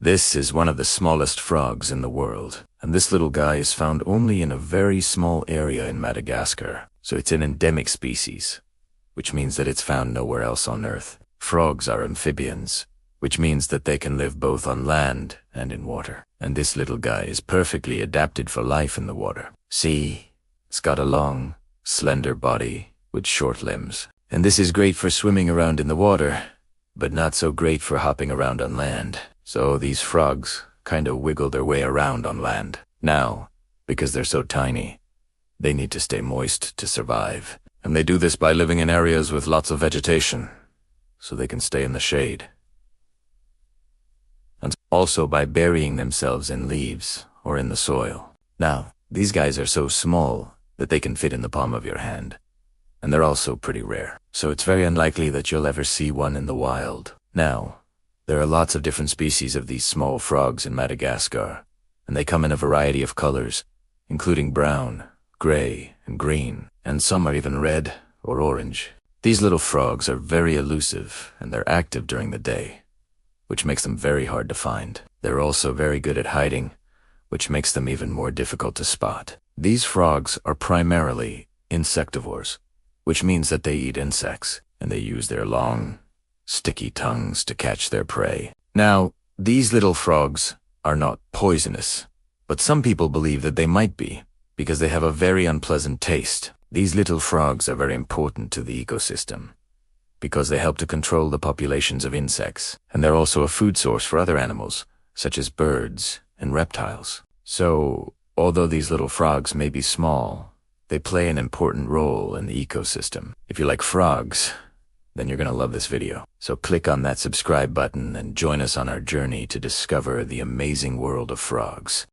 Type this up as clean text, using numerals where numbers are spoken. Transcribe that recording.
This is one of the smallest frogs in the world, and this little guy is found only in a very small area in Madagascar, so it's an endemic species, which means that it's found nowhere else on Earth. Frogs are amphibians, which means that they can live both on land and in water, and this little guy is perfectly adapted for life in the water. See, it's got a long, slender body with short limbs, and this is great for swimming around in the water, but not so great for hopping around on land. So these frogs kind of wiggle their way around on land. Now, because they're so tiny, they need to stay moist to survive. And they do this by living in areas with lots of vegetation, so they can stay in the shade. And also by burying themselves in leaves or in the soil. Now, these guys are so small that they can fit in the palm of your hand. And they're also pretty rare, so it's very unlikely that you'll ever see one in the wild. Now, there are lots of different species of these small frogs in Madagascar, and they come in a variety of colors, including brown, gray, and green, and some are even red or orange. These little frogs are very elusive, and they're active during the day, which makes them very hard to find. They're also very good at hiding, which makes them even more difficult to spot. These frogs are primarily insectivores, which means that they eat insects, and they use their long, sticky tongues to catch their prey. Now, these little frogs are not poisonous, but some people believe that they might be, because they have a very unpleasant taste. These little frogs are very important to the ecosystem, because they help to control the populations of insects, and they're also a food source for other animals, such as birds and reptiles. So, although these little frogs may be small, they play an important role in the ecosystem. If you like frogs, then you're going to love this video. So click on that subscribe button and join us on our journey to discover the amazing world of frogs.